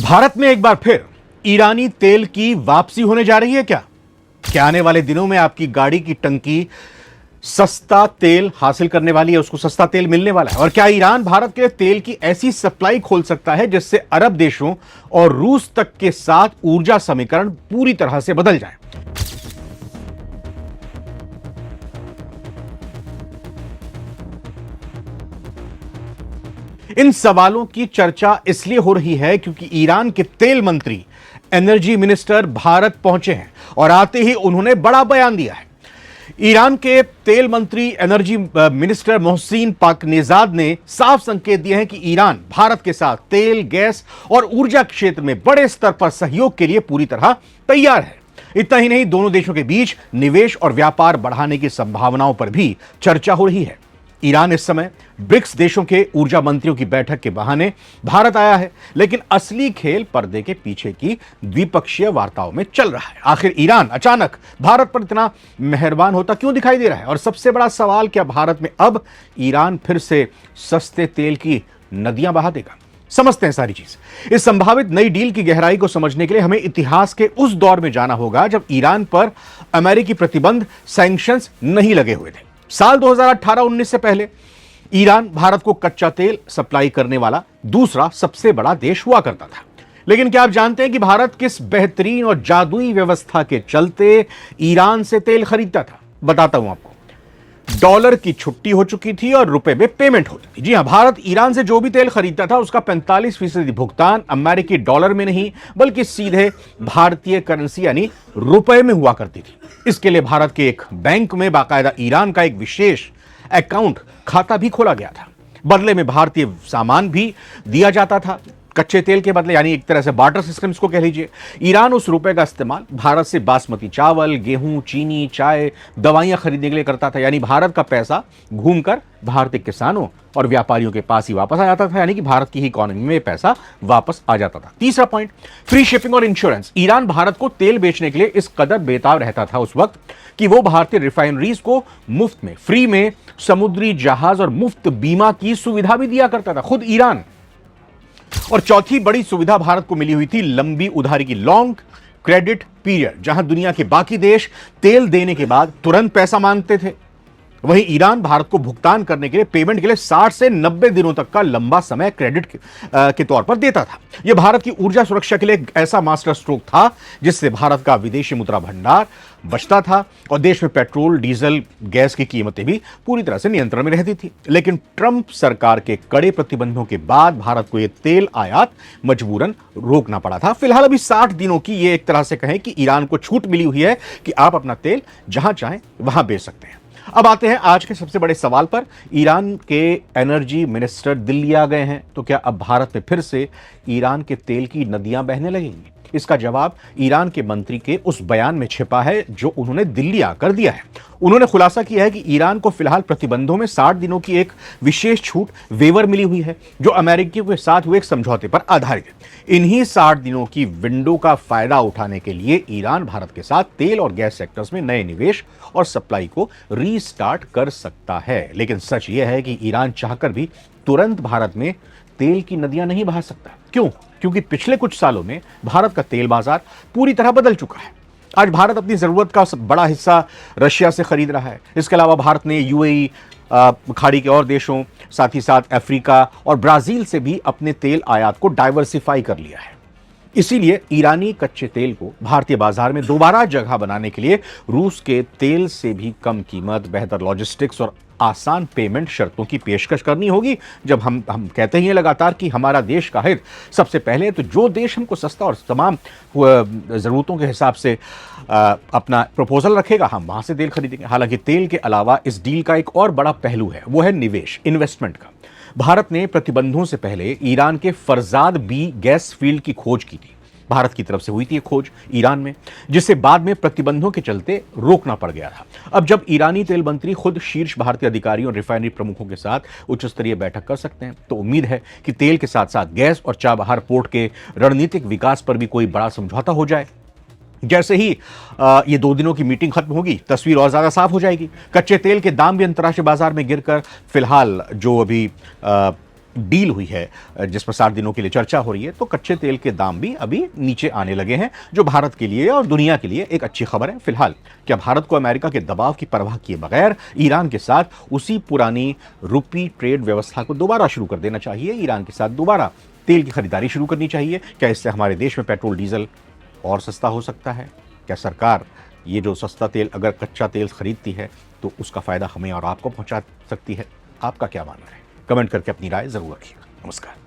भारत में एक बार फिर ईरानी तेल की वापसी होने जा रही है क्या? आने वाले दिनों में आपकी गाड़ी की टंकी सस्ता तेल हासिल करने वाली है, उसको सस्ता तेल मिलने वाला है? और क्या ईरान भारत के लिए तेल की ऐसी सप्लाई खोल सकता है जिससे अरब देशों और रूस तक के साथ ऊर्जा समीकरण पूरी तरह से बदल जाए? इन सवालों की चर्चा इसलिए हो रही है क्योंकि ईरान के तेल मंत्री, एनर्जी मिनिस्टर भारत पहुंचे हैं और आते ही उन्होंने बड़ा बयान दिया है। ईरान के तेल मंत्री, एनर्जी मिनिस्टर मोहसिन पाकनेजाद ने साफ संकेत दिए हैं कि ईरान भारत के साथ तेल, गैस और ऊर्जा क्षेत्र में बड़े स्तर पर सहयोग के लिए पूरी तरह तैयार है। इतना ही नहीं, दोनों देशों के बीच निवेश और व्यापार बढ़ाने की संभावनाओं पर भी चर्चा हो रही है। ईरान इस समय ब्रिक्स देशों के ऊर्जा मंत्रियों की बैठक के बहाने भारत आया है, लेकिन असली खेल पर्दे के पीछे की द्विपक्षीय वार्ताओं में चल रहा है। आखिर ईरान अचानक भारत पर इतना मेहरबान होता क्यों दिखाई दे रहा है? और सबसे बड़ा सवाल, क्या भारत में अब ईरान फिर से सस्ते तेल की नदियां बहा देगा? समझते हैं सारी चीज। इस संभावित नई डील की गहराई को समझने के लिए हमें इतिहास के उस दौर में जाना होगा जब ईरान पर अमेरिकी प्रतिबंध, सैंक्शंस नहीं लगे हुए थे। साल 2018-19 से पहले ईरान भारत को कच्चा तेल सप्लाई करने वाला दूसरा सबसे बड़ा देश हुआ करता था। लेकिन क्या आप जानते हैं कि भारत किस बेहतरीन और जादुई व्यवस्था के चलते ईरान से तेल खरीदता था? बताता हूं आपको। डॉलर की छुट्टी हो चुकी थी और रुपए में पेमेंट होती थी। जी हां, भारत ईरान से जो भी तेल खरीदता था उसका 45% भुगतान अमेरिकी डॉलर में नहीं बल्कि सीधे भारतीय करेंसी यानी रुपए में हुआ करती थी। इसके लिए भारत के एक बैंक में बाकायदा ईरान का एक विशेष अकाउंट, खाता भी खोला गया था। बदले में भारतीय सामान भी दिया जाता था, कच्चे तेल के बदले, यानी एक तरह से बार्टर सिस्टम इसको कह लीजिए। ईरान उस रुपए का इस्तेमाल भारत से बासमती चावल, गेहूं, चीनी, चाय, दवाइयां खरीदने के लिए करता था। यानी भारत का पैसा घूमकर भारतीय किसानों और व्यापारियों के पास ही वापस आ जाता था, यानी कि भारत की ही इकोनॉमी में पैसा वापस आ जाता था। तीसरा पॉइंट, फ्री शिपिंग और इंश्योरेंस। ईरान भारत को तेल बेचने के लिए इस कदर बेताब रहता था उस वक्त कि वो भारतीय रिफाइनरीज को मुफ्त में, फ्री में समुद्री जहाज और मुफ्त बीमा की सुविधा भी दिया करता था, खुद ईरान। और चौथी बड़ी सुविधा भारत को मिली हुई थी लंबी उधारी की, लॉन्ग क्रेडिट पीरियड, जहां दुनिया के बाकी देश तेल देने के बाद तुरंत पैसा मांगते थे, वहीं ईरान भारत को भुगतान करने के लिए, पेमेंट के लिए 60 से 90 दिनों तक का लंबा समय क्रेडिट के तौर पर देता था। यह भारत की ऊर्जा सुरक्षा के लिए एक ऐसा मास्टर स्ट्रोक था जिससे भारत का विदेशी मुद्रा भंडार बचता था और देश में पेट्रोल, डीजल, गैस की कीमतें भी पूरी तरह से नियंत्रण में रहती थी। लेकिन ट्रंप सरकार के कड़े प्रतिबंधों के बाद भारत को यह तेल आयात मजबूरन रोकना पड़ा था। फिलहाल अभी 60 दिनों की ये एक तरह से कहें कि ईरान को छूट मिली हुई है कि आप अपना तेल जहां चाहें वहां बेच सकते हैं। अब आते हैं आज के सबसे बड़े सवाल पर। ईरान के एनर्जी मिनिस्टर दिल्ली आ गए हैं, तो क्या अब भारत में फिर से ईरान के तेल की नदियां बहने लगेंगी? इसका जवाब ईरान के मंत्री के उस बयान में छिपा है जो उन्होंने दिल्ली आकर दिया है। उन्होंने खुलासा किया है कि ईरान को फिलहाल प्रतिबंधों में 60 दिनों की एक विशेष छूट, वेवर मिली हुई है जो अमेरिकियों के साथ हुए एक समझौते पर आधारित है। इन्हीं 60 दिनों की विंडो का फायदा उठाने के लिए ईरान भारत के साथ तेल और गैस सेक्टर्स में नए निवेश और सप्लाई को रीस्टार्ट कर सकता है। लेकिन सच यह है कि ईरान चाहकर भी तुरंत भारत में तेल की नदियां नहीं बहा सकता। क्यों? क्योंकि पिछले कुछ सालों में भारत का तेल बाजार पूरी तरह बदल चुका है। आज भारत अपनी जरूरत का बड़ा हिस्सा रशिया से खरीद रहा है। इसके अलावा भारत ने यूएई, खाड़ी के और देशों, साथ ही साथ अफ्रीका और ब्राजील से भी अपने तेल आयात को डाइवर्सिफाई कर लिया है। इसीलिए ईरानी कच्चे तेल को भारतीय बाजार में दोबारा जगह बनाने के लिए रूस के तेल से भी कम कीमत, बेहतर लॉजिस्टिक्स और आसान पेमेंट शर्तों की पेशकश करनी होगी। जब हम कहते ही हैं लगातार कि हमारा देश का हित सबसे पहले, तो जो देश हमको सस्ता और तमाम ज़रूरतों के हिसाब से अपना प्रपोजल रखेगा, हम वहाँ से तेल खरीदेंगे। हालांकि तेल के अलावा इस डील का एक और बड़ा पहलू है, वो है निवेश, इन्वेस्टमेंट का। भारत ने प्रतिबंधों से पहले ईरान के फरजाद बी गैस फील्ड की खोज की थी। भारत की तरफ से हुई थी खोज ईरान में, जिसे बाद में प्रतिबंधों के चलते रोकना पड़ गया था। अब जब ईरानी तेल मंत्री खुद शीर्ष भारतीय अधिकारियों और रिफाइनरी प्रमुखों के साथ उच्च स्तरीय बैठक कर सकते हैं, तो उम्मीद है कि तेल के साथ साथ गैस और चाबहार पोर्ट के रणनीतिक विकास पर भी कोई बड़ा समझौता हो जाए। जैसे ही ये 2 दिनों की मीटिंग खत्म होगी, तस्वीर और ज्यादा साफ हो जाएगी। कच्चे तेल के दाम भी अंतर्राष्ट्रीय बाजार में गिरकर फिलहाल जो अभी डील हुई है जिसमें 60 दिनों के लिए चर्चा हो रही है, तो कच्चे तेल के दाम भी अभी नीचे आने लगे हैं, जो भारत के लिए और दुनिया के लिए एक अच्छी खबर है। फिलहाल क्या भारत को अमेरिका के दबाव की परवाह किए बगैर ईरान के साथ उसी पुरानी रुपी ट्रेड व्यवस्था को दोबारा शुरू कर देना चाहिए? ईरान के साथ दोबारा तेल की खरीदारी शुरू करनी चाहिए? क्या इससे हमारे देश में पेट्रोल डीजल और सस्ता हो सकता है? क्या सरकार ये जो सस्ता तेल, अगर कच्चा तेल खरीदती है तो उसका फायदा हमें और आपको पहुंचा सकती है? आपका क्या मानना है? कमेंट करके अपनी राय जरूर रखिएगा। नमस्कार।